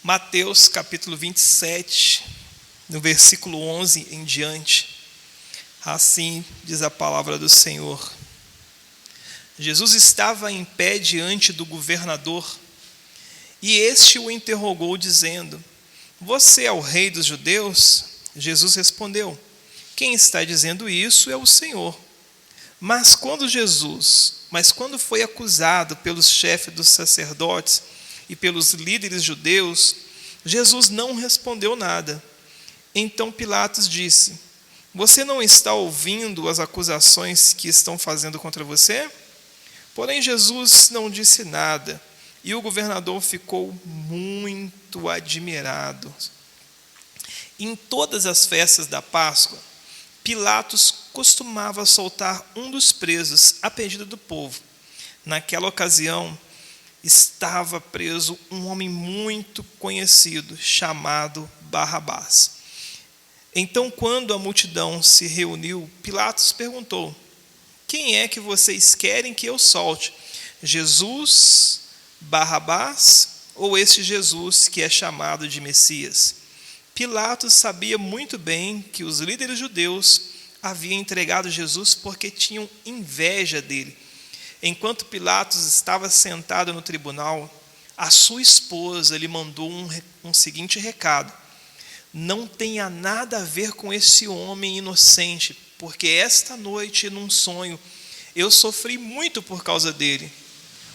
Mateus capítulo 27, no versículo 11 em diante, assim diz a palavra do Senhor. Jesus estava em pé diante do governador, e este o interrogou, dizendo: Você é o rei dos judeus? Jesus respondeu: Quem está dizendo isso é o Senhor. Mas quando foi acusado pelos chefes dos sacerdotes e pelos líderes judeus, Jesus não respondeu nada. Então Pilatos disse: Você não está ouvindo as acusações que estão fazendo contra você? Porém Jesus não disse nada, e o governador ficou muito admirado. Em todas as festas da Páscoa, Pilatos costumava soltar um dos presos a pedido do povo. Naquela ocasião, estava preso um homem muito conhecido, chamado Barrabás. Então, quando a multidão se reuniu, Pilatos perguntou: Quem é que vocês querem que eu solte? Jesus, Barrabás ou este Jesus que é chamado de Messias? Pilatos sabia muito bem que os líderes judeus haviam entregado Jesus porque tinham inveja dele. Enquanto Pilatos estava sentado no tribunal, a sua esposa lhe mandou um seguinte recado: Não tenha nada a ver com esse homem inocente, porque esta noite, num sonho, eu sofri muito por causa dele.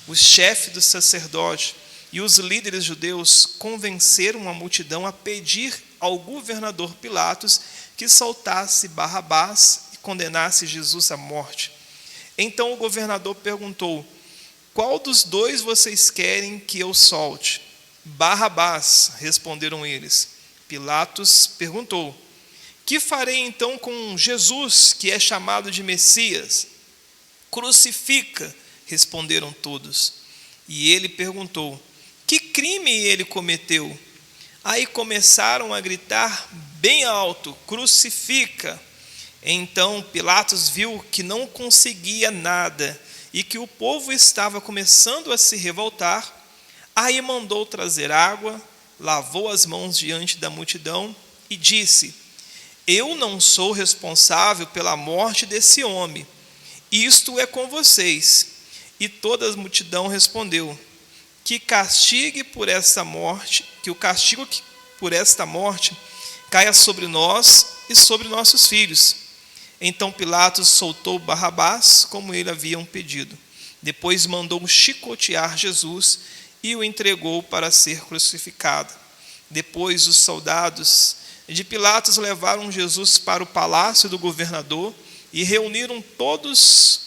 Os chefes dos sacerdotes e os líderes judeus convenceram a multidão a pedir ao governador Pilatos que soltasse Barrabás e condenasse Jesus à morte. Então o governador perguntou: Qual dos dois vocês querem que eu solte? Barrabás, responderam eles. Pilatos perguntou: Que farei então com Jesus, que é chamado de Messias? Crucifica, responderam todos. E ele perguntou: Que crime ele cometeu? Aí começaram a gritar bem alto: Crucifica! Então Pilatos viu que não conseguia nada e que o povo estava começando a se revoltar. Aí mandou trazer água, lavou as mãos diante da multidão e disse: Eu não sou responsável pela morte desse homem. Isto é com vocês. E toda a multidão respondeu: Que o castigo por esta morte caia sobre nós e sobre nossos filhos. Então Pilatos soltou Barrabás, como ele haviam pedido. Depois mandou chicotear Jesus e o entregou para ser crucificado. Depois os soldados de Pilatos levaram Jesus para o palácio do governador e reuniram todas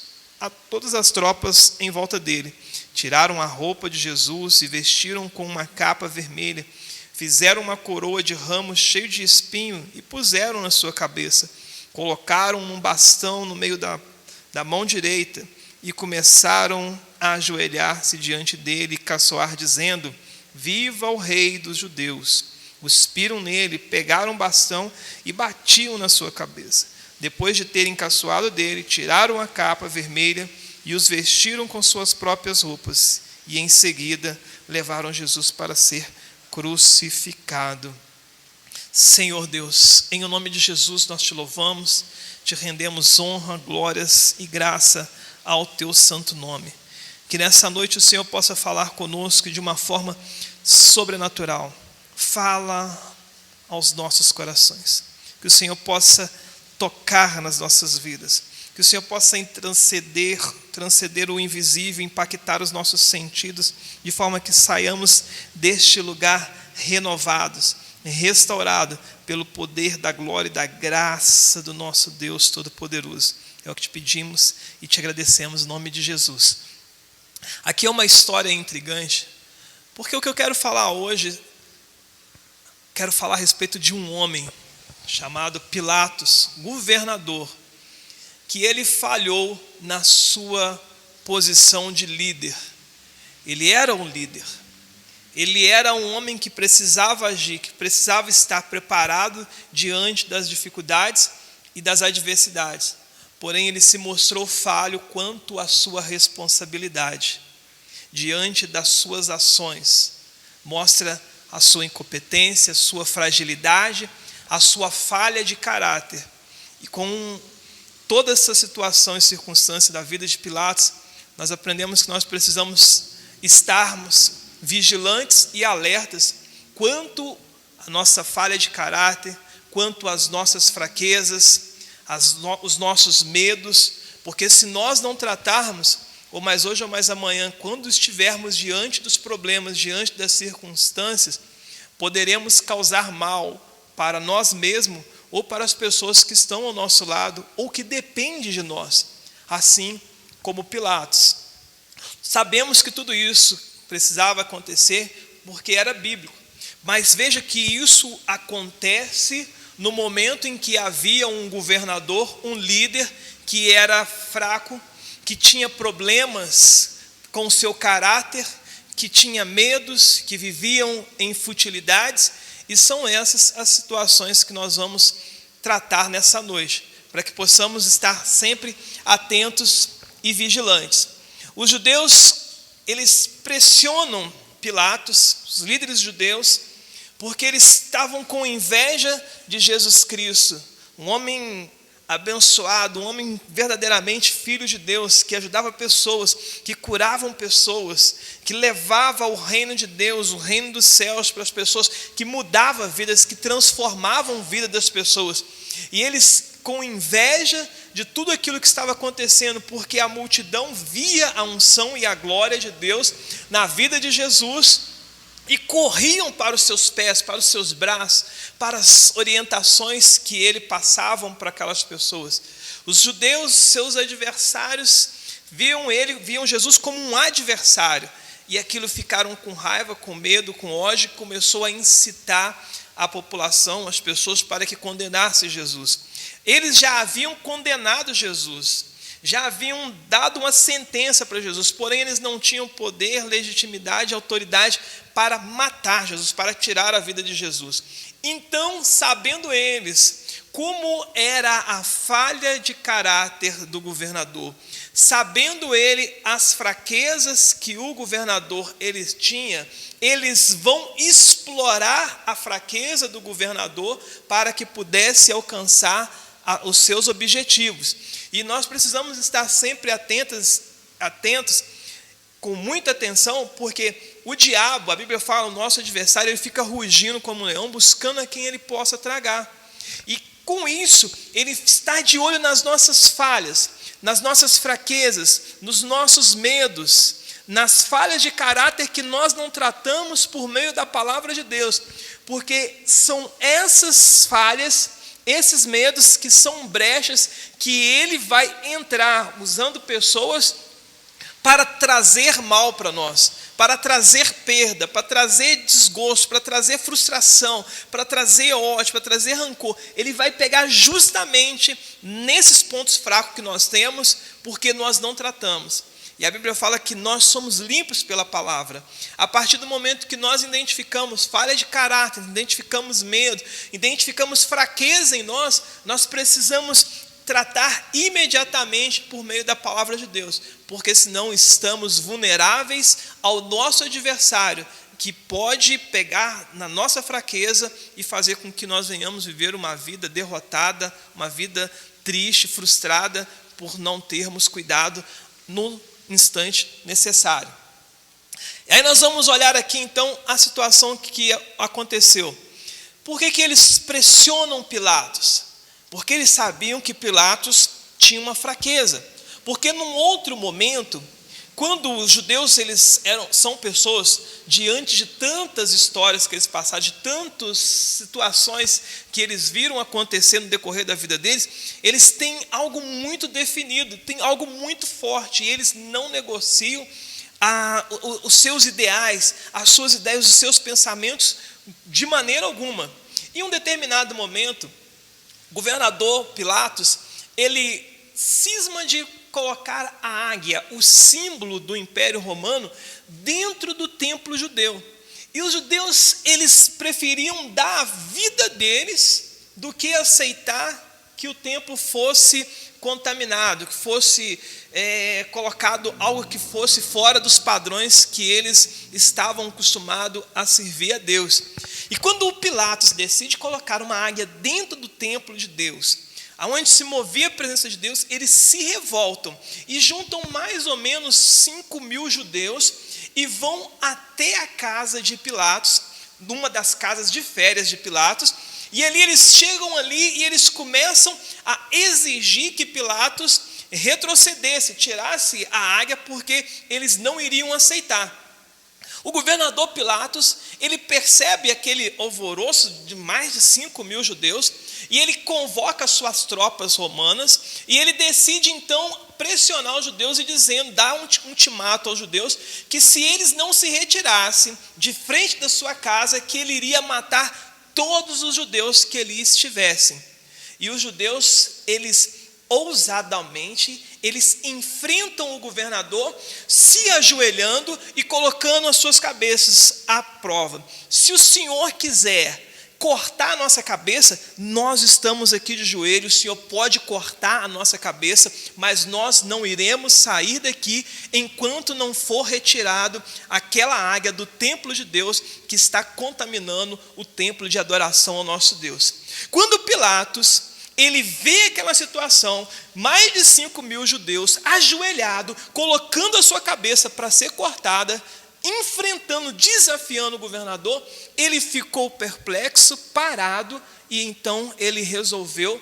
as tropas em volta dele. Tiraram a roupa de Jesus e vestiram com uma capa vermelha. Fizeram uma coroa de ramos cheio de espinho e puseram na sua cabeça. Colocaram um bastão no meio da mão direita e começaram a ajoelhar-se diante dele e caçoar, dizendo: Viva o rei dos judeus! Cuspiram nele, pegaram o bastão e batiam na sua cabeça. Depois de terem caçoado dele, tiraram a capa vermelha e os vestiram com suas próprias roupas. E em seguida levaram Jesus para ser crucificado. Senhor Deus, em nome de Jesus nós te louvamos, te rendemos honra, glórias e graça ao teu santo nome. Que nessa noite o Senhor possa falar conosco de uma forma sobrenatural. Fala aos nossos corações. Que o Senhor possa tocar nas nossas vidas. Que o Senhor possa transcender o invisível, impactar os nossos sentidos, de forma que saiamos deste lugar renovados, restaurado pelo poder da glória e da graça do nosso Deus Todo-Poderoso. É o que te pedimos e te agradecemos em nome de Jesus. Aqui é uma história intrigante, porque o que eu quero falar hoje, quero falar a respeito de um homem chamado Pilatos, governador, que ele falhou na sua posição de líder. Ele era um líder. Ele era um homem que precisava agir, que precisava estar preparado diante das dificuldades e das adversidades. Porém, ele se mostrou falho quanto à sua responsabilidade. Diante das suas ações, mostra a sua incompetência, a sua fragilidade, a sua falha de caráter. E com toda essa situação e circunstância da vida de Pilatos, nós aprendemos que nós precisamos estarmos vigilantes e alertas quanto à nossa falha de caráter, quanto às nossas fraquezas, os nossos medos, porque se nós não tratarmos, ou mais hoje ou mais amanhã, quando estivermos diante dos problemas, diante das circunstâncias, poderemos causar mal para nós mesmos ou para as pessoas que estão ao nosso lado ou que dependem de nós, assim como Pilatos. Sabemos que tudo isso precisava acontecer porque era bíblico, mas veja que isso acontece no momento em que havia um governador, um líder que era fraco, que tinha problemas com o seu caráter, que tinha medos, que viviam em futilidades, e são essas as situações que nós vamos tratar nessa noite, para que possamos estar sempre atentos e vigilantes. Os judeus, eles pressionam Pilatos, os líderes judeus, porque eles estavam com inveja de Jesus Cristo, um homem abençoado, um homem verdadeiramente filho de Deus, que ajudava pessoas, que curavam pessoas, que levava o reino de Deus, o reino dos céus para as pessoas, que mudava vidas, que transformavam a vida das pessoas. E eles, com inveja de tudo aquilo que estava acontecendo, porque a multidão via a unção e a glória de Deus na vida de Jesus, e corriam para os seus pés, para os seus braços, para as orientações que ele passavam para aquelas pessoas. Os judeus, seus adversários, viam Jesus como um adversário, e aquilo ficaram com raiva, com medo, com ódio, e começou a incitar a população, as pessoas, para que condenassem Jesus. Eles já haviam condenado Jesus, já haviam dado uma sentença para Jesus, porém eles não tinham poder, legitimidade, autoridade para matar Jesus, para tirar a vida de Jesus. Então, sabendo eles como era a falha de caráter do governador, sabendo ele as fraquezas que o governador ele tinha, eles vão explorar a fraqueza do governador para que pudesse alcançar os seus objetivos. E nós precisamos estar sempre atentos, com muita atenção, porque o diabo, a Bíblia fala, o nosso adversário, ele fica rugindo como um leão, buscando a quem ele possa tragar. E com isso, ele está de olho nas nossas falhas, nas nossas fraquezas, nos nossos medos, nas falhas de caráter que nós não tratamos por meio da palavra de Deus, porque são essas falhas, esses medos que são brechas que ele vai entrar usando pessoas para trazer mal para nós, para trazer perda, para trazer desgosto, para trazer frustração, para trazer ódio, para trazer rancor. Ele vai pegar justamente nesses pontos fracos que nós temos, porque nós não tratamos. E a Bíblia fala que nós somos limpos pela palavra. A partir do momento que nós identificamos falha de caráter, identificamos medo, identificamos fraqueza em nós, nós precisamos tratar imediatamente por meio da palavra de Deus, porque senão estamos vulneráveis ao nosso adversário, que pode pegar na nossa fraqueza e fazer com que nós venhamos viver uma vida derrotada, uma vida triste, frustrada, por não termos cuidado no instante necessário. E aí nós vamos olhar aqui então a situação que aconteceu. Por que eles pressionam Pilatos? Porque eles sabiam que Pilatos tinha uma fraqueza. Porque num outro momento, quando os judeus são pessoas diante de tantas histórias que eles passaram, de tantas situações que eles viram acontecer no decorrer da vida deles, eles têm algo muito definido, têm algo muito forte, e eles não negociam os seus ideais, as suas ideias, os seus pensamentos de maneira alguma. Em um determinado momento, o governador Pilatos, ele cisma de colocar a águia, o símbolo do Império Romano, dentro do templo judeu. E os judeus, eles preferiam dar a vida deles do que aceitar que o templo fosse contaminado, que fosse colocado algo que fosse fora dos padrões que eles estavam acostumados a servir a Deus. E quando o Pilatos decide colocar uma águia dentro do templo de Deus, aonde se movia a presença de Deus, eles se revoltam e juntam mais ou menos 5.000 judeus e vão até a casa de Pilatos, numa das casas de férias de Pilatos, e ali eles chegam ali e eles começam a exigir que Pilatos retrocedesse, tirasse a águia, porque eles não iriam aceitar. O governador Pilatos, ele percebe aquele alvoroço de mais de 5.000 judeus, e ele convoca as suas tropas romanas, e ele decide então pressionar os judeus e dizendo, dar um ultimato aos judeus, que se eles não se retirassem de frente da sua casa, que ele iria matar todos os judeus que ali estivessem. E os judeus, eles ousadamente, eles enfrentam o governador, se ajoelhando e colocando as suas cabeças à prova. Se o Senhor quiser cortar a nossa cabeça, nós estamos aqui de joelho, o Senhor pode cortar a nossa cabeça, mas nós não iremos sair daqui enquanto não for retirado aquela águia do templo de Deus que está contaminando o templo de adoração ao nosso Deus. Quando Pilatos, ele vê aquela situação, mais de 5.000 judeus ajoelhados, colocando a sua cabeça para ser cortada, enfrentando, desafiando o governador, ele ficou perplexo, parado, e então ele resolveu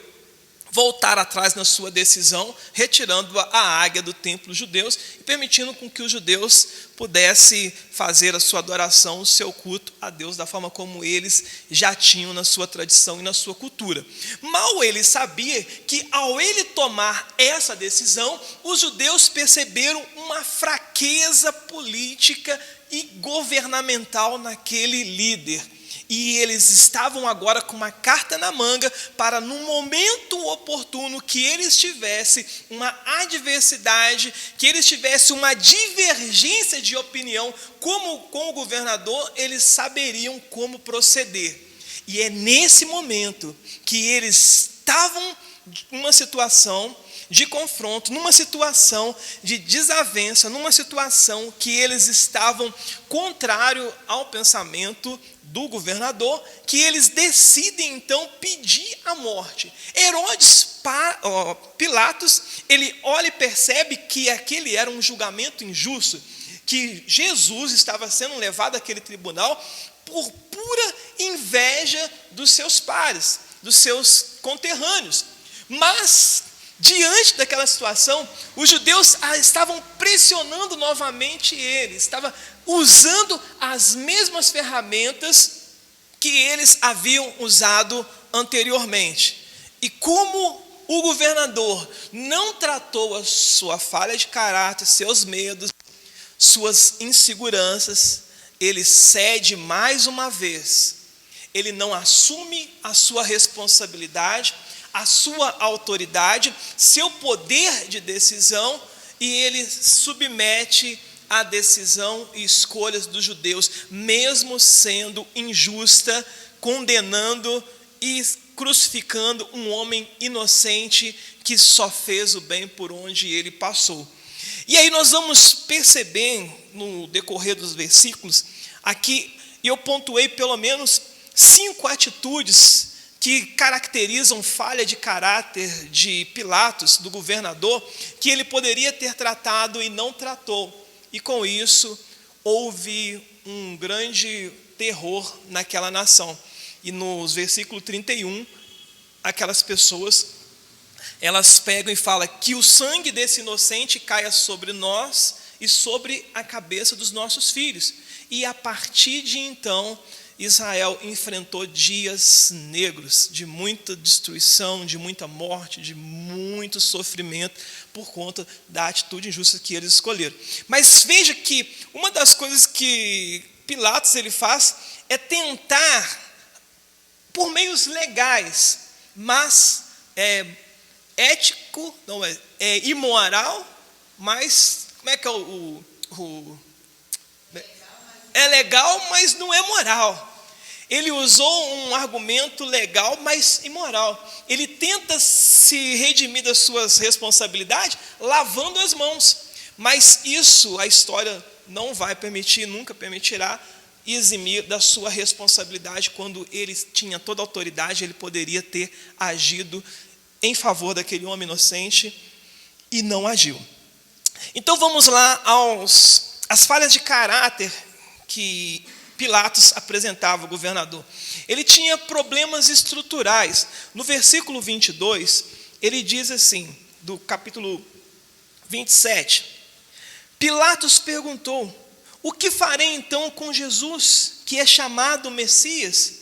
voltar atrás na sua decisão, retirando a águia do templo judeus e permitindo com que os judeus pudessem fazer a sua adoração, o seu culto a Deus da forma como eles já tinham na sua tradição e na sua cultura. Mal ele sabia que ao ele tomar essa decisão, os judeus perceberam uma fraqueza política e governamental naquele líder. E eles estavam agora com uma carta na manga para, no momento oportuno que eles tivessem uma adversidade, que eles tivessem uma divergência de opinião com o governador, eles saberiam como proceder. E é nesse momento que eles estavam numa situação de confronto, numa situação de desavença, numa situação que eles estavam contrário ao pensamento do governador, que eles decidem então pedir a morte. Pilatos, ele olha e percebe que aquele era um julgamento injusto, que Jesus estava sendo levado àquele tribunal por pura inveja dos seus pares, dos seus conterrâneos. Mas, diante daquela situação, os judeus estavam pressionando novamente ele, estavam usando as mesmas ferramentas que eles haviam usado anteriormente. E como o governador não tratou a sua falha de caráter, seus medos, suas inseguranças, ele cede mais uma vez. Ele não assume a sua responsabilidade, a sua autoridade, seu poder de decisão, e ele submete a decisão e escolhas dos judeus, mesmo sendo injusta, condenando e crucificando um homem inocente que só fez o bem por onde ele passou. E aí nós vamos perceber, no decorrer dos versículos, aqui, e eu pontuei pelo menos 5 atitudes que caracterizam falha de caráter de Pilatos, do governador, que ele poderia ter tratado e não tratou. E com isso, houve um grande terror naquela nação. E nos versículos 31, aquelas pessoas, elas pegam e falam que o sangue desse inocente caia sobre nós e sobre a cabeça dos nossos filhos. E a partir de então, Israel enfrentou dias negros, de muita destruição, de muita morte, de muito sofrimento, por conta da atitude injusta que eles escolheram. Mas veja que uma das coisas que Pilatos ele faz é tentar, por meios legais, mas ético, não é imoral, mas como é que é é legal, mas não é moral. ele usou um argumento legal, mas imoral. Ele tenta se redimir das suas responsabilidades lavando as mãos. Mas isso a história não vai permitir, nunca permitirá, eximir da sua responsabilidade. Quando ele tinha toda a autoridade, ele poderia ter agido em favor daquele homem inocente e não agiu. Então vamos lá às falhas de caráter que Pilatos apresentava ao governador. Ele tinha problemas estruturais. No versículo 22, ele diz assim, do capítulo 27, Pilatos perguntou: o que farei então com Jesus, que é chamado Messias?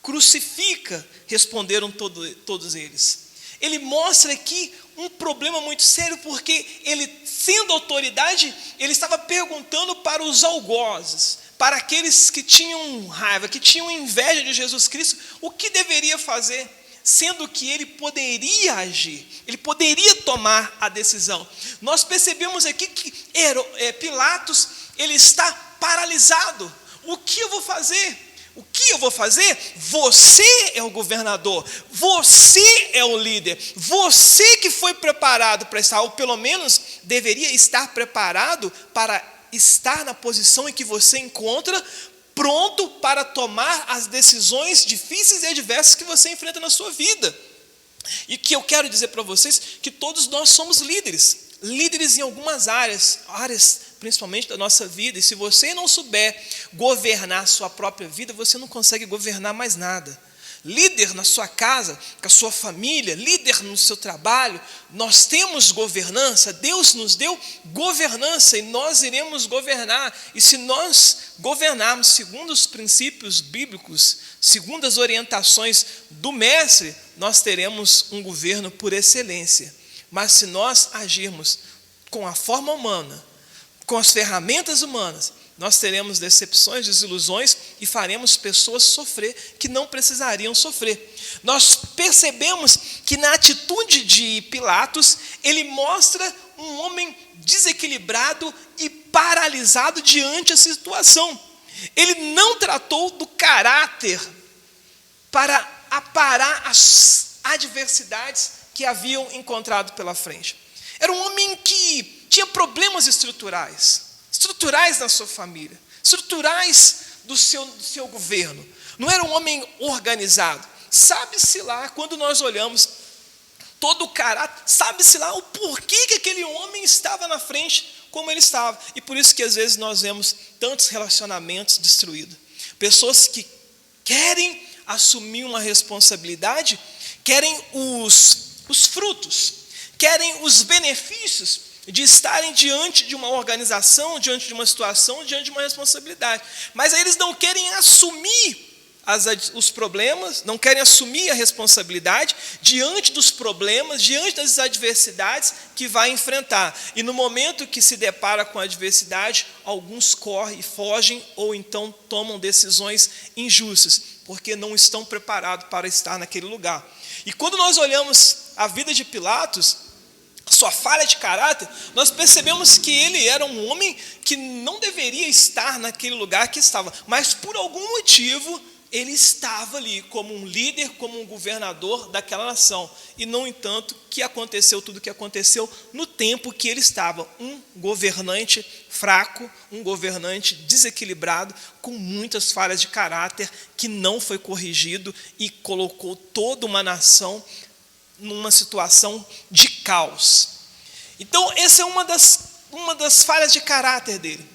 Crucifica, responderam todos eles. Ele mostra aqui um problema muito sério, porque ele, sendo autoridade, ele estava perguntando para os algozes, para aqueles que tinham raiva, que tinham inveja de Jesus Cristo, o que deveria fazer, sendo que ele poderia agir, ele poderia tomar a decisão. Nós percebemos aqui que Pilatos, ele está paralisado. O que eu vou fazer? O que eu vou fazer? Você é o governador, você é o líder, você que foi preparado para estar, ou pelo menos deveria estar preparado para estar na posição em que você encontra, pronto para tomar as decisões difíceis e adversas que você enfrenta na sua vida. E que eu quero dizer para vocês que todos nós somos líderes em algumas áreas principalmente da nossa vida, e se você não souber governar a sua própria vida, você não consegue governar mais nada. Líder na sua casa, com a sua família, líder no seu trabalho, nós temos governança, Deus nos deu governança e nós iremos governar. E se nós governarmos segundo os princípios bíblicos, segundo as orientações do mestre, nós teremos um governo por excelência. Mas se nós agirmos com a forma humana, com as ferramentas humanas, nós teremos decepções, desilusões e faremos pessoas sofrer que não precisariam sofrer. Nós percebemos que na atitude de Pilatos, ele mostra um homem desequilibrado e paralisado diante da situação. Ele não tratou do caráter para aparar as adversidades que haviam encontrado pela frente. Era um homem que tinha problemas estruturais na sua família, estruturais do seu governo. Não era um homem organizado. Sabe-se lá, quando nós olhamos todo o caráter, sabe-se lá o porquê que aquele homem estava na frente como ele estava. E por isso que às vezes nós vemos tantos relacionamentos destruídos. Pessoas que querem assumir uma responsabilidade, querem os frutos, querem os benefícios de estarem diante de uma organização, diante de uma situação, diante de uma responsabilidade. Mas aí eles não querem assumir os problemas, não querem assumir a responsabilidade diante dos problemas, diante das adversidades que vai enfrentar. E no momento que se depara com a adversidade, alguns correm e fogem, ou então tomam decisões injustas, porque não estão preparados para estar naquele lugar. E quando nós olhamos a vida de Pilatos, sua falha de caráter, nós percebemos que ele era um homem que não deveria estar naquele lugar que estava, mas por algum motivo ele estava ali como um líder, como um governador daquela nação. E, no entanto, que aconteceu tudo o que aconteceu no tempo que ele estava, um governante fraco, um governante desequilibrado, com muitas falhas de caráter, que não foi corrigido e colocou toda uma nação numa situação de caos. Então, essa é uma das falhas de caráter dele.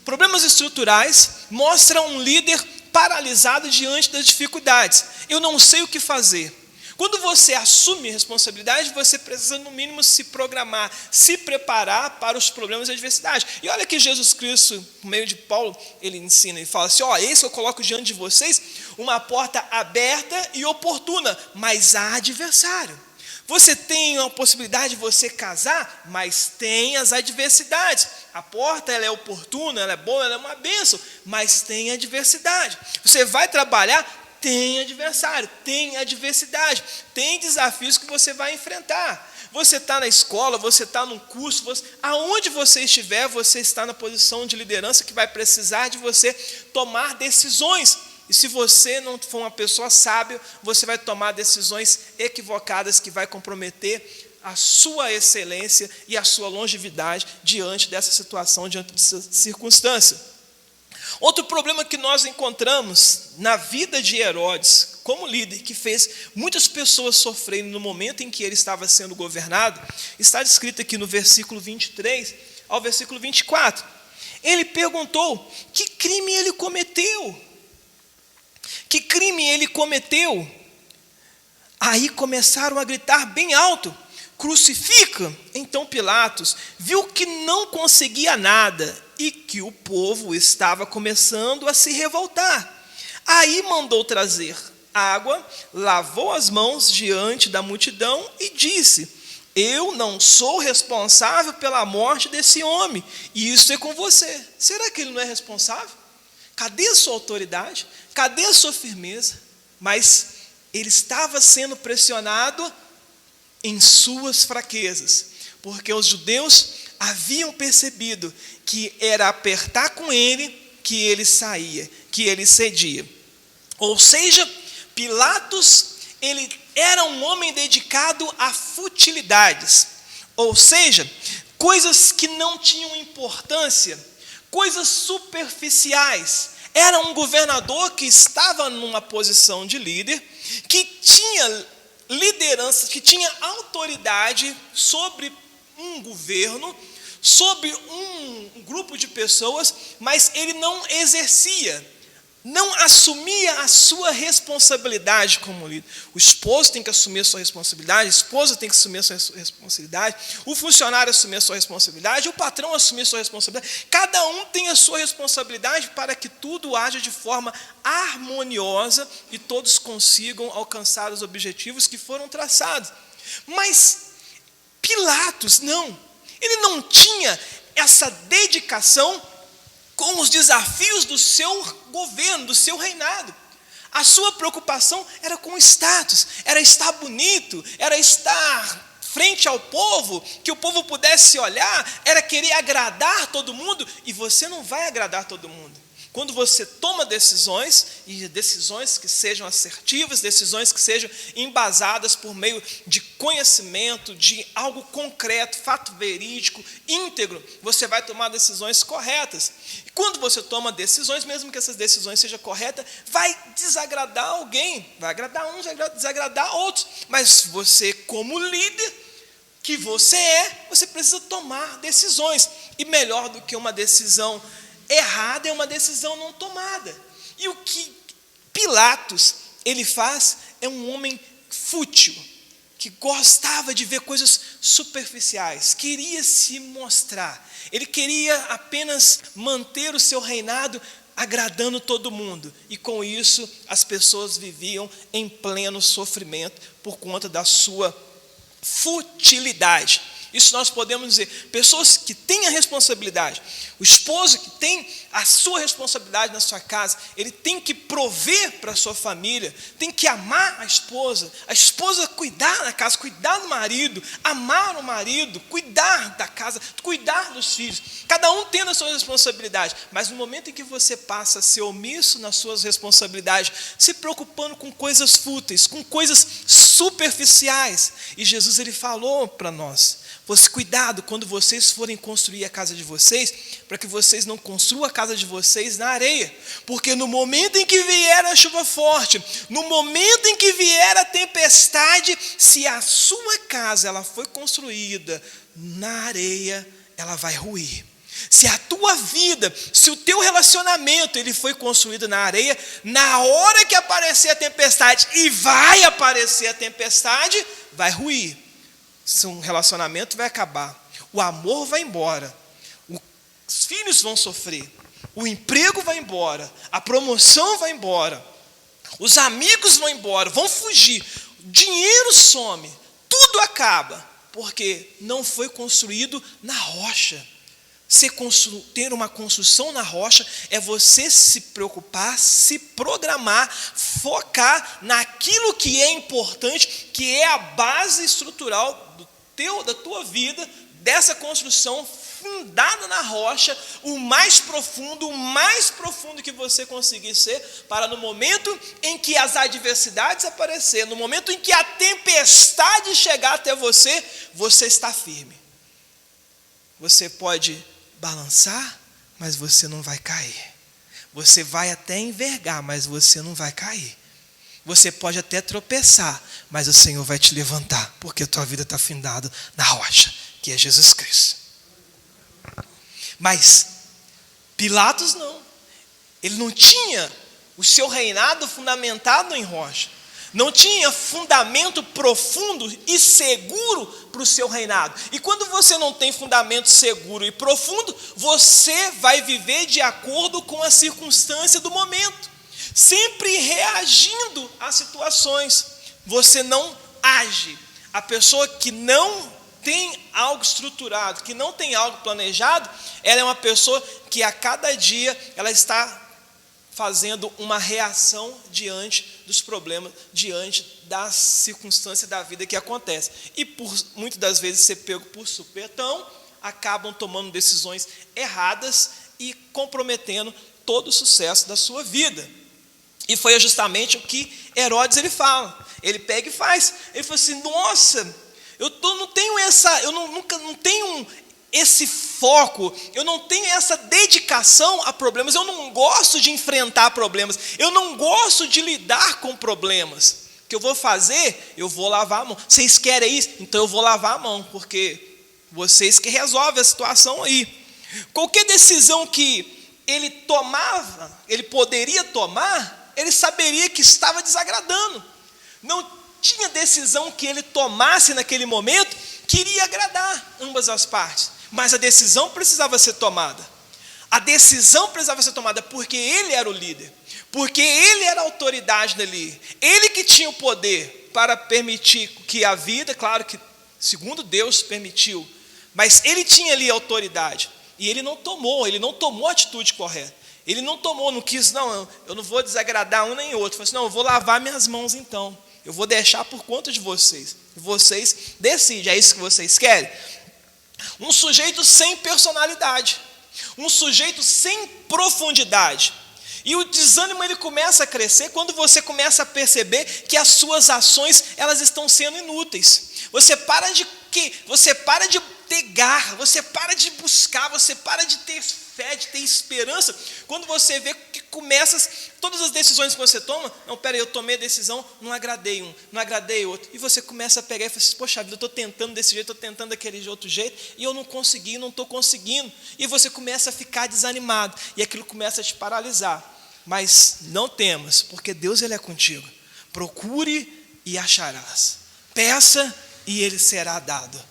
Problemas estruturais mostram um líder paralisado diante das dificuldades. Eu não sei o que fazer. Quando você assume responsabilidade, você precisa, no mínimo, se programar, se preparar para os problemas e adversidade. E olha que Jesus Cristo, por meio de Paulo, ele ensina e fala assim: eis eu coloco diante de vocês uma porta aberta e oportuna, mas há adversário. Você tem a possibilidade de você casar, mas tem as adversidades. A porta ela é oportuna, ela é boa, ela é uma bênção, mas tem adversidade. Você vai trabalhar, tem adversário, tem adversidade, tem desafios que você vai enfrentar. Você está na escola, você está num curso, aonde você estiver, você está na posição de liderança que vai precisar de você tomar decisões. E se você não for uma pessoa sábia, você vai tomar decisões equivocadas que vai comprometer a sua excelência e a sua longevidade diante dessa situação, diante dessa circunstância. Outro problema que nós encontramos na vida de Herodes, como líder, que fez muitas pessoas sofrerem no momento em que ele estava sendo governado, está descrito aqui no versículo 23 ao versículo 24. Ele perguntou: que crime ele cometeu? Que crime ele cometeu? Aí começaram a gritar bem alto: crucifica! Então Pilatos viu que não conseguia nada e que o povo estava começando a se revoltar. Aí mandou trazer água, lavou as mãos diante da multidão e disse: eu não sou responsável pela morte desse homem, e isso é com você. Será que ele não é responsável? Cadê a sua autoridade? Cadê a sua firmeza? Mas ele estava sendo pressionado em suas fraquezas, porque os judeus haviam percebido que era apertar com ele que ele saía, que ele cedia. Ou seja, Pilatos, ele era um homem dedicado a futilidades, ou seja, coisas que não tinham importância, coisas superficiais. Era um governador que estava numa posição de líder, que tinha liderança, que tinha autoridade sobre um governo, sobre um grupo de pessoas, mas ele não exercia, não assumia a sua responsabilidade como líder. O esposo tem que assumir a sua responsabilidade, a esposa tem que assumir a sua responsabilidade, o funcionário assumir a sua responsabilidade, o patrão assumir a sua responsabilidade. Cada um tem a sua responsabilidade para que tudo haja de forma harmoniosa e todos consigam alcançar os objetivos que foram traçados. Mas Pilatos não, ele não tinha essa dedicação com os desafios do seu governo, do seu reinado. A sua preocupação era com o status, era estar bonito, era estar frente ao povo, que o povo pudesse olhar, era querer agradar todo mundo, e você não vai agradar todo mundo. Quando você toma decisões, e decisões que sejam assertivas, decisões que sejam embasadas por meio de conhecimento, de algo concreto, fato verídico, íntegro, você vai tomar decisões corretas. E quando você toma decisões, mesmo que essas decisões sejam corretas, vai desagradar alguém, vai agradar uns, vai desagradar outros, mas você, como líder que você é, você precisa tomar decisões, e melhor do que uma decisão errada é uma decisão não tomada. E o que Pilatos ele faz é um homem fútil, que gostava de ver coisas superficiais, queria se mostrar, ele queria apenas manter o seu reinado agradando todo mundo, e com isso as pessoas viviam em pleno sofrimento por conta da sua futilidade. Isso nós podemos dizer, pessoas que têm a responsabilidade, o esposo que tem a sua responsabilidade na sua casa, ele tem que prover para a sua família, tem que amar a esposa cuidar da casa, cuidar do marido, amar o marido, cuidar da casa, cuidar dos filhos, cada um tendo a sua responsabilidade, mas no momento em que você passa a ser omisso nas suas responsabilidades, se preocupando com coisas fúteis, com coisas superficiais, e Jesus ele falou para nós, cuidado quando vocês forem construir a casa de vocês, para que vocês não construam a casa de vocês na areia, porque no momento em que vier a chuva forte, no momento em que vier a tempestade, se a sua casa ela foi construída na areia, ela vai ruir. Se a tua vida, se o teu relacionamento ele foi construído na areia, na hora que aparecer a tempestade, e vai aparecer a tempestade, vai ruir. Seu relacionamento vai acabar, o amor vai embora, os filhos vão sofrer, o emprego vai embora, a promoção vai embora, os amigos vão embora, vão fugir, o dinheiro some, tudo acaba, porque não foi construído na rocha. Ter uma construção na rocha é você se preocupar, se programar, focar naquilo que é importante, que é a base estrutural da tua vida, dessa construção fundada na rocha, o mais profundo que você conseguir ser, para no momento em que as adversidades aparecerem, no momento em que a tempestade chegar até você, você está firme. Você pode balançar, mas você não vai cair. Você vai até envergar, mas você não vai cair. Você pode até tropeçar, mas o Senhor vai te levantar, porque a tua vida está findada na rocha, que é Jesus Cristo. Mas Pilatos não. Ele não tinha o seu reinado fundamentado em rocha. Não tinha fundamento profundo e seguro para o seu reinado. E quando você não tem fundamento seguro e profundo, você vai viver de acordo com a circunstância do momento, sempre reagindo às situações. Você não age. A pessoa que não tem algo estruturado, que não tem algo planejado, ela é uma pessoa que a cada dia ela está fazendo uma reação diante dos problemas, diante das circunstâncias da vida que acontece. E por muitas das vezes ser pego por supetão, acabam tomando decisões erradas e comprometendo todo o sucesso da sua vida. E foi justamente o que Herodes ele fala. Ele pega e faz. Ele fala assim: nossa, eu não tenho esse foco, eu não tenho essa dedicação a problemas, eu não gosto de enfrentar problemas, eu não gosto de lidar com problemas. O que eu vou fazer? Eu vou lavar a mão. Vocês querem isso? Então eu vou lavar a mão, porque vocês que resolvem a situação aí. Qualquer decisão que ele tomava, ele poderia tomar, ele saberia que estava desagradando. Não tinha decisão que ele tomasse naquele momento que iria agradar ambas as partes. Mas a decisão precisava ser tomada. A decisão precisava ser tomada porque ele era o líder, porque ele era a autoridade dali. Ele que tinha o poder para permitir que a vida, claro que segundo Deus permitiu, mas ele tinha ali a autoridade. E ele não tomou a atitude correta. Ele não quis, eu não vou desagradar um nem outro. Ele falou assim: não, eu vou lavar minhas mãos então. Eu vou deixar por conta de vocês. Vocês decidem, é isso que vocês querem? Um sujeito sem personalidade, um sujeito sem profundidade. E o desânimo ele começa a crescer quando você começa a perceber que as suas ações elas estão sendo inúteis. Você para de ter garra, você para de buscar, você para de ter fé, de ter esperança, quando você vê que todas as decisões que você toma, não, peraí, eu tomei a decisão, não agradei um, não agradei outro, e você começa a pegar e fala assim: poxa vida, eu estou tentando desse jeito, estou tentando daquele outro jeito, e eu não consegui, não estou conseguindo, e você começa a ficar desanimado, e aquilo começa a te paralisar. Mas não temas, porque Deus ele é contigo. Procure e acharás, peça e ele será dado,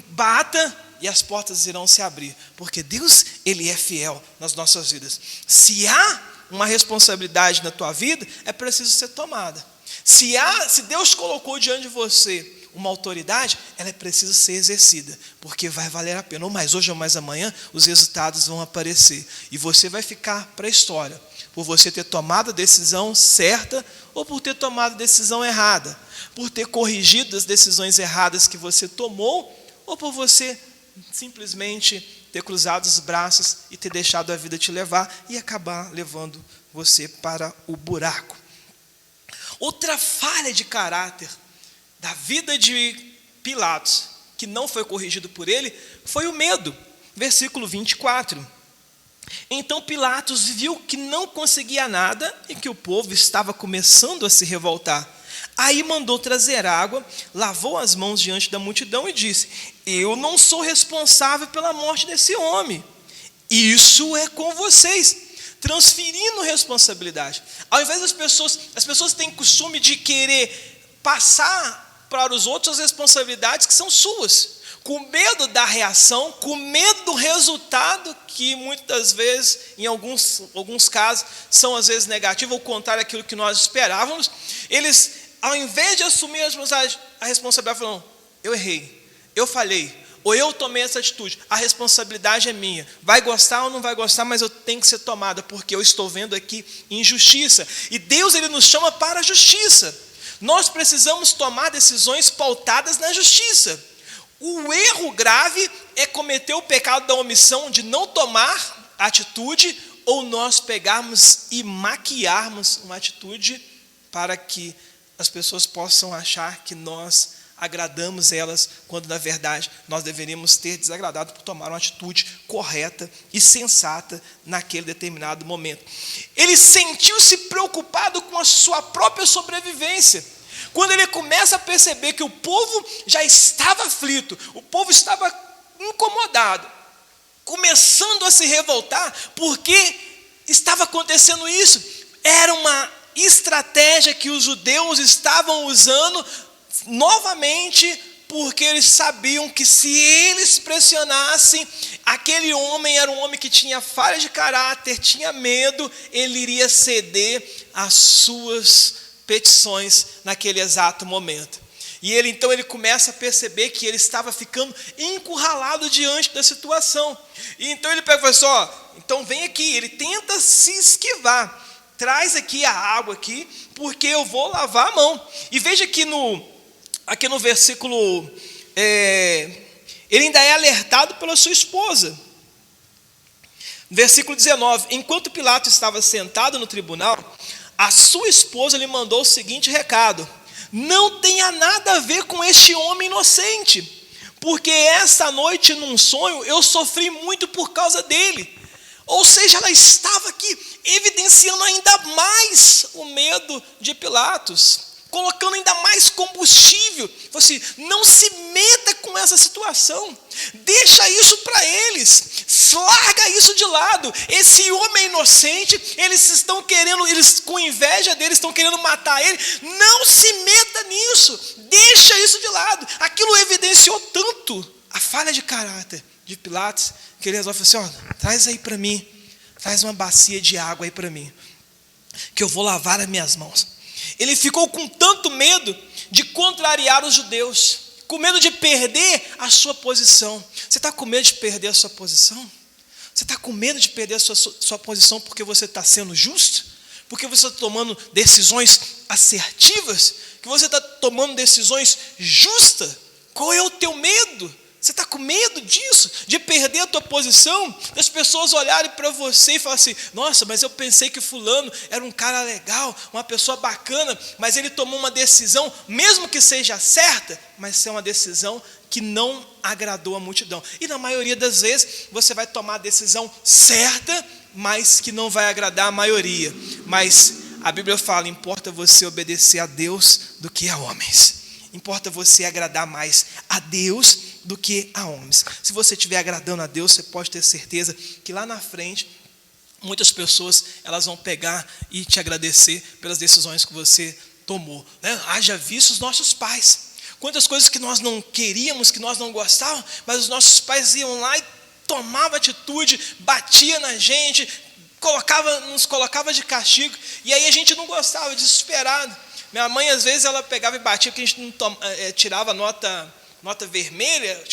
bata e as portas irão se abrir, porque Deus ele é fiel nas nossas vidas. Se há uma responsabilidade na tua vida, é preciso ser tomada. Se Deus colocou diante de você uma autoridade, ela é preciso ser exercida, porque vai valer a pena, ou mais hoje ou mais amanhã, os resultados vão aparecer, e você vai ficar para a história, por você ter tomado a decisão certa, ou por ter tomado a decisão errada, por ter corrigido as decisões erradas que você tomou, ou por você simplesmente ter cruzado os braços e ter deixado a vida te levar e acabar levando você para o buraco. Outra falha de caráter da vida de Pilatos, que não foi corrigido por ele, foi o medo. Versículo 24. Então Pilatos viu que não conseguia nada e que o povo estava começando a se revoltar. Aí mandou trazer água, lavou as mãos diante da multidão e disse: eu não sou responsável pela morte desse homem. Isso é com vocês, transferindo responsabilidade. Ao invés as pessoas têm costume de querer passar para os outros as responsabilidades que são suas, com medo da reação, com medo do resultado, que muitas das vezes, em alguns casos, são às vezes negativos, ou contrário àquilo que nós esperávamos. Eles, ao invés de assumir a responsabilidade, falam: eu errei, eu falhei, ou eu tomei essa atitude, a responsabilidade é minha, vai gostar ou não vai gostar, mas eu tenho que ser tomada, porque eu estou vendo aqui injustiça. E Deus ele nos chama para a justiça. Nós precisamos tomar decisões pautadas na justiça. O erro grave é cometer o pecado da omissão de não tomar atitude, ou nós pegarmos e maquiarmos uma atitude para que as pessoas possam achar que nós agradamos elas, quando na verdade nós deveríamos ter desagradado por tomar uma atitude correta e sensata naquele determinado momento. Ele sentiu-se preocupado com a sua própria sobrevivência. Quando ele começa a perceber que o povo já estava aflito, o povo estava incomodado, começando a se revoltar, porque estava acontecendo isso. Era uma estratégia que os judeus estavam usando novamente, porque eles sabiam que se eles pressionassem, aquele homem era um homem que tinha falha de caráter, tinha medo, ele iria ceder às suas petições naquele exato momento. E ele começa a perceber que ele estava ficando encurralado diante da situação. E então ele pega e fala assim, então vem aqui. Ele tenta se esquivar, traz aqui a água aqui, porque eu vou lavar a mão. E veja que aqui no versículo, ele ainda é alertado pela sua esposa. Versículo 19, enquanto Pilatos estava sentado no tribunal, a sua esposa lhe mandou o seguinte recado: não tenha nada a ver com este homem inocente, porque esta noite num sonho eu sofri muito por causa dele. Ou seja, ela estava aqui evidenciando ainda mais o medo de Pilatos, colocando ainda mais combustível. Falou assim, não se meta com essa situação, deixa isso para eles, larga isso de lado. Esse homem inocente, eles com inveja dele, estão querendo matar ele. Não se meta nisso, deixa isso de lado. Aquilo evidenciou tanto a falha de caráter de Pilatos, que ele resolve falar assim, traz aí para mim, traz uma bacia de água aí para mim, que eu vou lavar as minhas mãos. Ele ficou com tanto medo de contrariar os judeus, com medo de perder a sua posição. Você está com medo de perder a sua posição? Você está com medo de perder a sua posição porque você está sendo justo? Porque você está tomando decisões assertivas? Que você está tomando decisões justas? Qual é o teu medo? Você está com medo disso? De perder a tua posição? Das pessoas olharem para você e falarem assim, nossa, mas eu pensei que fulano era um cara legal, uma pessoa bacana, mas ele tomou uma decisão, mesmo que seja certa, mas é uma decisão que não agradou a multidão. E na maioria das vezes, você vai tomar a decisão certa, mas que não vai agradar a maioria. Mas a Bíblia fala, importa você obedecer a Deus do que a homens. Importa você agradar mais a Deus do que a homens. Se você estiver agradando a Deus, você pode ter certeza que lá na frente, muitas pessoas elas vão pegar e te agradecer pelas decisões que você tomou. Haja visto os nossos pais. Quantas coisas que nós não queríamos, que nós não gostávamos, mas os nossos pais iam lá e tomavam atitude, batia na gente, nos colocava de castigo, e aí a gente não gostava, desesperado. Minha mãe, às vezes, ela pegava e batia, porque a gente não tirava nota vermelha,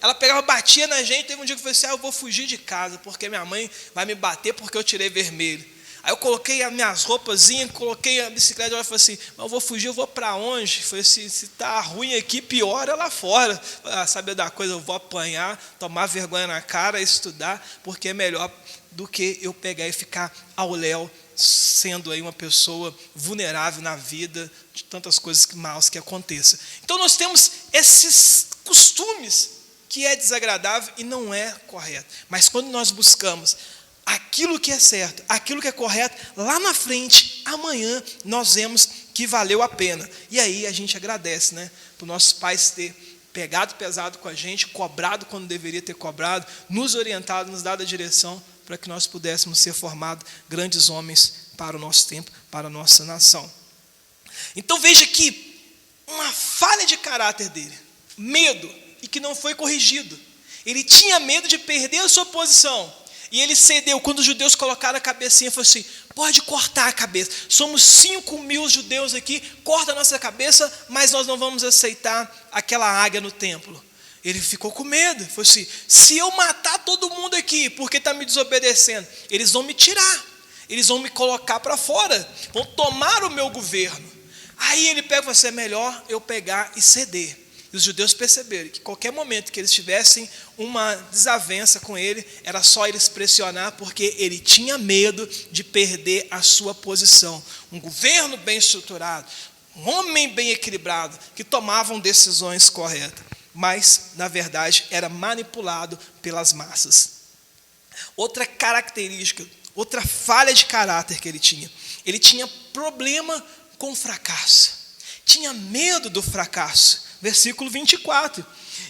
ela pegava e batia na gente. Teve um dia que eu falei assim, eu vou fugir de casa, porque minha mãe vai me bater porque eu tirei vermelho. Aí eu coloquei as minhas roupazinhas, coloquei a bicicleta, ela falou assim, mas eu vou fugir, eu vou para onde? Eu falei assim, se está ruim aqui, pior é lá fora. Sabe da coisa, eu vou apanhar, tomar vergonha na cara, estudar, porque é melhor do que eu pegar e ficar ao léu, sendo aí uma pessoa vulnerável na vida, de tantas coisas maus que aconteçam. Então nós temos esses costumes que é desagradável e não é correto. Mas quando nós buscamos aquilo que é certo, aquilo que é correto, lá na frente, amanhã, nós vemos que valeu a pena. E aí a gente agradece, por nossos pais ter pegado pesado com a gente, cobrado quando deveria ter cobrado, nos orientado, nos dado a direção, para que nós pudéssemos ser formados grandes homens para o nosso tempo, para a nossa nação. Então veja que uma falha de caráter dele, medo, e que não foi corrigido. Ele tinha medo de perder a sua posição, e ele cedeu. Quando os judeus colocaram a cabecinha, falou assim, pode cortar a cabeça, somos 5.000 judeus aqui, corta a nossa cabeça, mas nós não vamos aceitar aquela águia no templo. Ele ficou com medo, falou assim, se eu matar todo mundo aqui, porque está me desobedecendo, eles vão me tirar, eles vão me colocar para fora, vão tomar o meu governo. Aí ele pega e fala assim, é melhor eu pegar e ceder. E os judeus perceberam que qualquer momento que eles tivessem uma desavença com ele, era só eles pressionar, porque ele tinha medo de perder a sua posição. Um governo bem estruturado, um homem bem equilibrado, que tomavam decisões corretas, mas, na verdade, era manipulado pelas massas. Outra característica, outra falha de caráter que ele tinha problema com o fracasso, tinha medo do fracasso. Versículo 24.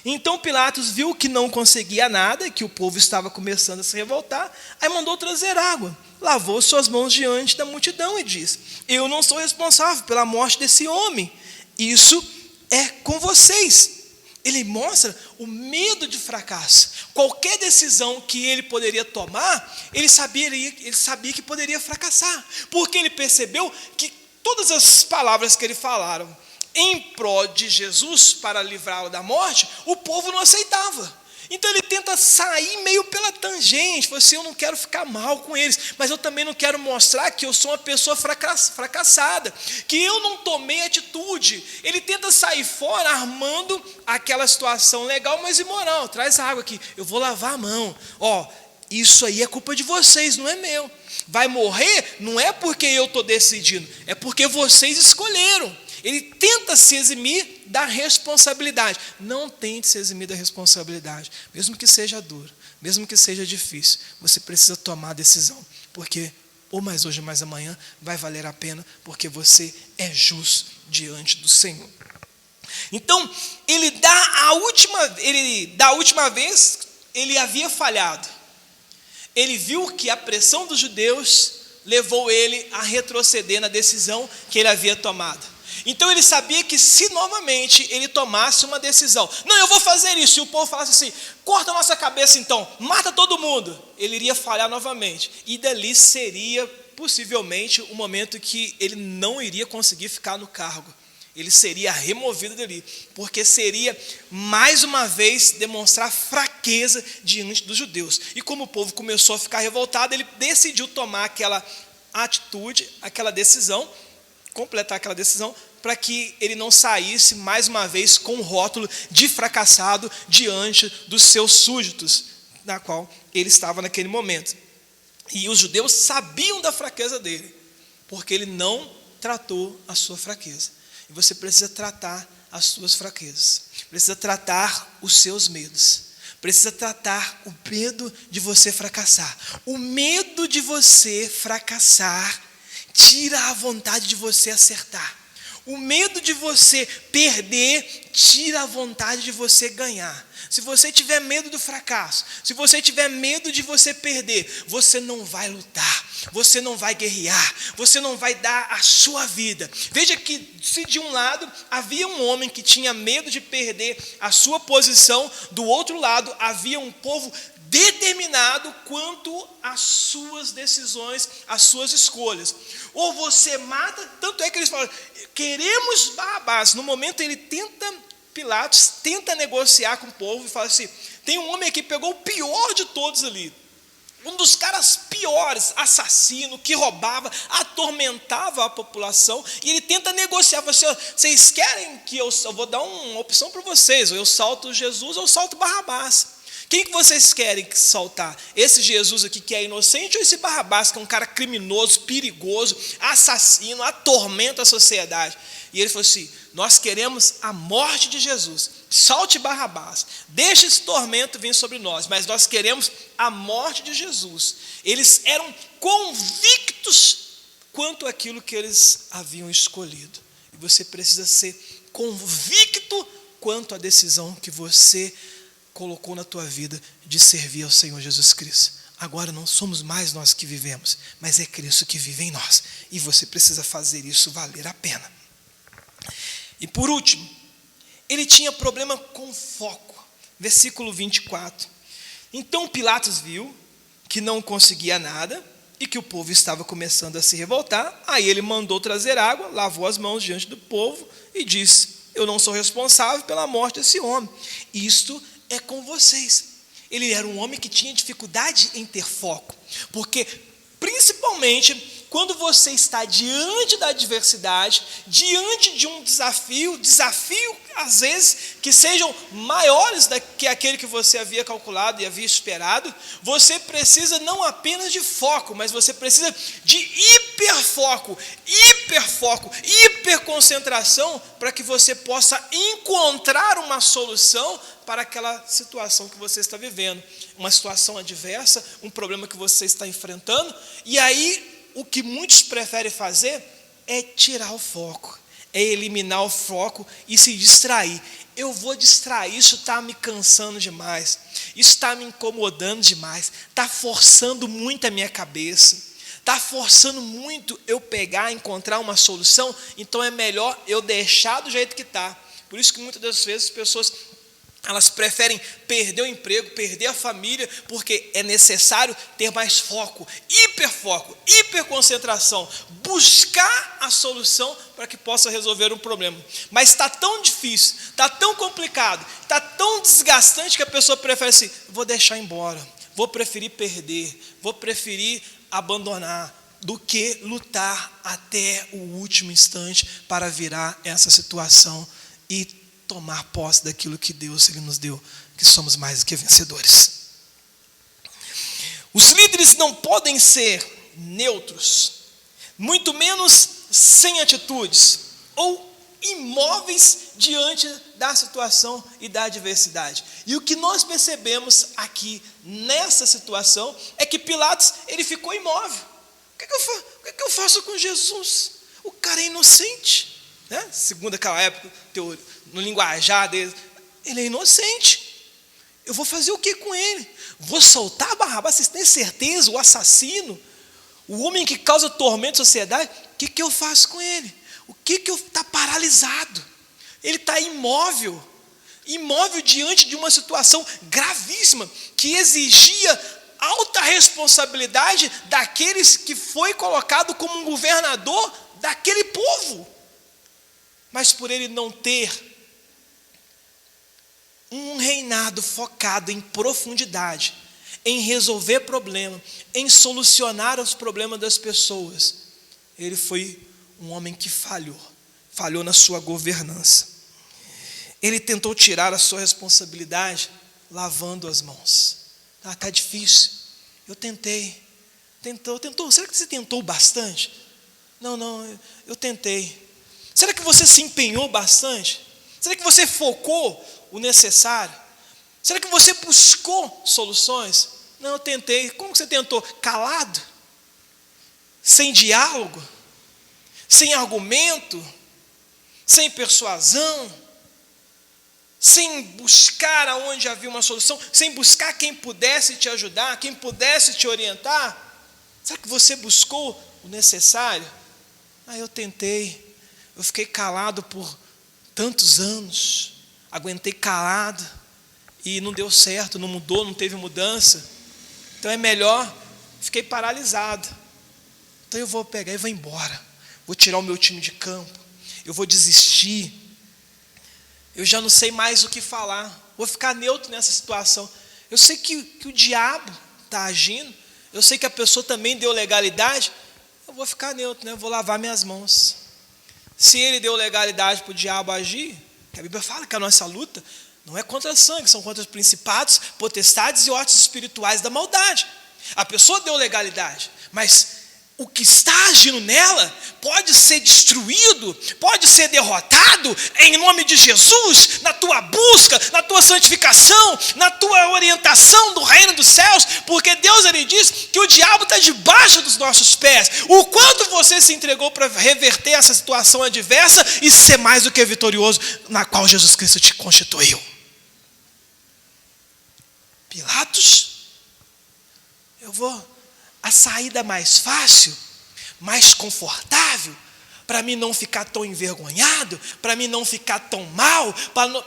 Então Pilatos viu que não conseguia nada, que o povo estava começando a se revoltar, aí mandou trazer água, lavou suas mãos diante da multidão e disse: eu não sou responsável pela morte desse homem, isso é com vocês. Ele mostra o medo de fracasso. Qualquer decisão que ele poderia tomar, ele sabia que poderia fracassar, porque ele percebeu que todas as palavras que ele falaram em prol de Jesus para livrá-lo da morte, o povo não aceitava. Então ele tenta sair meio pela tangente, fala assim: eu não quero ficar mal com eles, mas eu também não quero mostrar que eu sou uma pessoa fracassada, que eu não tomei atitude. Ele tenta sair fora armando aquela situação legal, mas imoral. Traz água aqui, eu vou lavar a mão. Isso aí é culpa de vocês, não é meu. Vai morrer não é porque eu estou decidindo, é porque vocês escolheram. Ele tenta se eximir da responsabilidade. Não tente se eximir da responsabilidade. Mesmo que seja duro, mesmo que seja difícil, você precisa tomar a decisão. Porque ou mais hoje ou mais amanhã vai valer a pena, porque você é justo diante do Senhor. Então, da última vez, ele havia falhado. Ele viu que a pressão dos judeus levou ele a retroceder na decisão que ele havia tomado. Então ele sabia que se novamente ele tomasse uma decisão, não, eu vou fazer isso, e o povo falasse assim: corta a nossa cabeça então, mata todo mundo, ele iria falhar novamente, e dali seria possivelmente o momento que ele não iria conseguir ficar no cargo. Ele seria removido dali, porque seria mais uma vez demonstrar fraqueza diante dos judeus. E como o povo começou a ficar revoltado, ele decidiu tomar aquela atitude, aquela decisão, completar aquela decisão, para que ele não saísse mais uma vez com o rótulo de fracassado diante dos seus súditos, na qual ele estava naquele momento. E os judeus sabiam da fraqueza dele, porque ele não tratou a sua fraqueza. E você precisa tratar as suas fraquezas, precisa tratar os seus medos, precisa tratar o medo de você fracassar. O medo de você fracassar tira a vontade de você acertar. O medo de você perder tira a vontade de você ganhar. Se você tiver medo do fracasso, se você tiver medo de você perder, você não vai lutar, você não vai guerrear, você não vai dar a sua vida. Veja que se de um lado havia um homem que tinha medo de perder a sua posição, do outro lado havia um povo determinado quanto às suas decisões, às suas escolhas. Ou você mata, tanto é que eles falam: queremos Barrabás. No momento Pilatos tenta negociar com o povo e fala assim: tem um homem aqui que pegou o pior de todos ali, um dos caras piores, assassino, que roubava, atormentava a população, e ele tenta negociar. Vocês querem que eu vou dar uma opção para vocês, ou eu solto Jesus ou eu solto Barrabás. Quem que vocês querem soltar? Esse Jesus aqui que é inocente, ou esse Barrabás que é um cara criminoso, perigoso, assassino, atormenta a sociedade? E ele falou assim: nós queremos a morte de Jesus, solte Barrabás, deixe esse tormento vir sobre nós, mas nós queremos a morte de Jesus. Eles eram convictos quanto àquilo que eles haviam escolhido. E você precisa ser convicto quanto à decisão que você colocou na tua vida de servir ao Senhor Jesus Cristo. Agora não somos mais nós que vivemos, mas é Cristo que vive em nós. E você precisa fazer isso valer a pena. E por último, ele tinha problema com foco. Versículo 24. Então Pilatos viu que não conseguia nada e que o povo estava começando a se revoltar. Aí ele mandou trazer água, lavou as mãos diante do povo e disse: eu não sou responsável pela morte desse homem. Isto é com vocês. Ele era um homem que tinha dificuldade em ter foco, porque principalmente quando você está diante da adversidade, diante de um desafio às vezes, que sejam maiores do que aquele que você havia calculado e havia esperado. Você precisa não apenas de foco, mas você precisa de hiperfoco, hiperconcentração, para que você possa encontrar uma solução para aquela situação que você está vivendo, uma situação adversa, um problema que você está enfrentando. E aí, o que muitos preferem fazer é tirar o foco, é eliminar o foco e se distrair. Eu vou distrair, isso está me cansando demais, isso está me incomodando demais, está forçando muito a minha cabeça, está forçando muito eu pegar, encontrar uma solução, então é melhor eu deixar do jeito que está. Por isso que muitas das vezes as pessoas, elas preferem perder o emprego, perder a família, porque é necessário ter mais foco, hiperconcentração, buscar a solução para que possa resolver um problema. Mas está tão difícil, está tão complicado, está tão desgastante que a pessoa prefere assim: vou deixar embora, vou preferir perder, vou preferir abandonar, do que lutar até o último instante para virar essa situação e tomar posse daquilo que Deus Ele nos deu, que somos mais do que vencedores. Os líderes não podem ser neutros, muito menos sem atitudes, ou imóveis diante da situação e da adversidade. E o que nós percebemos aqui nessa situação é que Pilatos, ele ficou imóvel. O que eu faço com Jesus? O cara é inocente, né? Segundo aquela época, no linguajar dele, ele é inocente. Eu vou fazer o que com ele? Vou soltar Barrabás? Vocês têm certeza? O assassino, o homem que causa tormento à sociedade, o que eu faço com ele? O que eu está paralisado? Ele está imóvel diante de uma situação gravíssima, que exigia alta responsabilidade daqueles que foi colocado como um governador daquele povo. Mas por ele não ter um reinado focado em profundidade, em resolver problema, em solucionar os problemas das pessoas, ele foi um homem que falhou na sua governança. Ele tentou tirar a sua responsabilidade lavando as mãos. Está difícil. Eu tentei. Tentou. Será que você tentou bastante? Não, eu tentei. Será que você se empenhou bastante? Será que você focou o necessário? Será que você buscou soluções? Não, eu tentei. Como que você tentou? Calado? Sem diálogo? Sem argumento? Sem persuasão? Sem buscar aonde havia uma solução? Sem buscar quem pudesse te ajudar? Quem pudesse te orientar? Será que você buscou o necessário? Eu tentei. Eu fiquei calado por tantos anos, aguentei calado e não deu certo, não mudou, não teve mudança. Então é melhor, fiquei paralisado. Então eu vou pegar e vou embora, vou tirar o meu time de campo, eu vou desistir, eu já não sei mais o que falar, vou ficar neutro nessa situação. Eu sei que o diabo está agindo, eu sei que a pessoa também deu legalidade, eu vou ficar neutro, né? Vou lavar minhas mãos. Se ele deu legalidade para o diabo agir, que a Bíblia fala que a nossa luta não é contra a sangue, são contra os principados, potestades e hortes espirituais da maldade. A pessoa deu legalidade, mas o que está agindo nela pode ser destruído, pode ser derrotado em nome de Jesus, na tua busca, na tua santificação, na tua orientação do reino dos céus, porque Deus, ele diz que o diabo está debaixo dos nossos pés. O quanto você se entregou para reverter essa situação adversa e ser mais do que vitorioso, na qual Jesus Cristo te constituiu. Pilatos, a saída mais fácil, mais confortável, para mim não ficar tão envergonhado, para mim não ficar tão mal,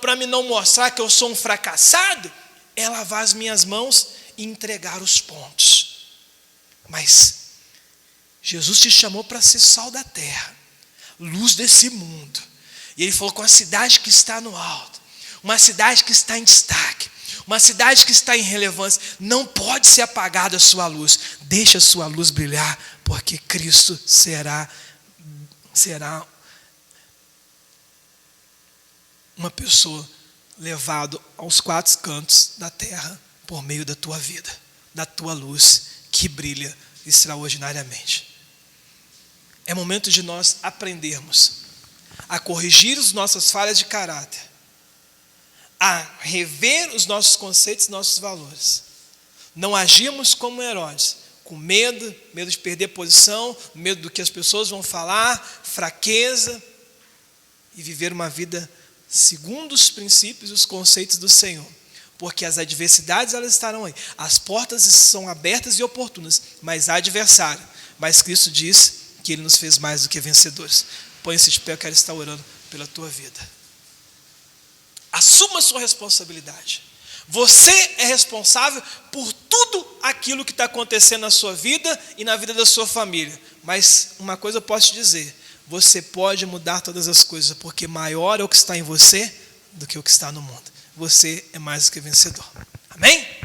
para mim não mostrar que eu sou um fracassado, é lavar as minhas mãos e entregar os pontos. Mas Jesus te chamou para ser sal da terra, luz desse mundo. E ele falou: com a cidade que está no alto, uma cidade que está em destaque, uma cidade que está em relevância, não pode ser apagada a sua luz. Deixa a sua luz brilhar, porque Cristo será uma pessoa levado aos quatro cantos da terra por meio da tua vida, da tua luz que brilha extraordinariamente. É momento de nós aprendermos a corrigir as nossas falhas de caráter, a rever os nossos conceitos e nossos valores. Não agirmos como Herodes, com medo de perder posição, medo do que as pessoas vão falar, fraqueza, e viver uma vida segundo os princípios e os conceitos do Senhor. Porque as adversidades, elas estarão aí. As portas são abertas e oportunas, mas há adversário. Mas Cristo diz que Ele nos fez mais do que vencedores. Põe-se de pé, eu quero estar orando pela tua vida. Assuma a sua responsabilidade. Você é responsável por tudo aquilo que está acontecendo na sua vida e na vida da sua família. Mas uma coisa eu posso te dizer: você pode mudar todas as coisas, porque maior é o que está em você do que o que está no mundo. Você é mais do que vencedor. Amém?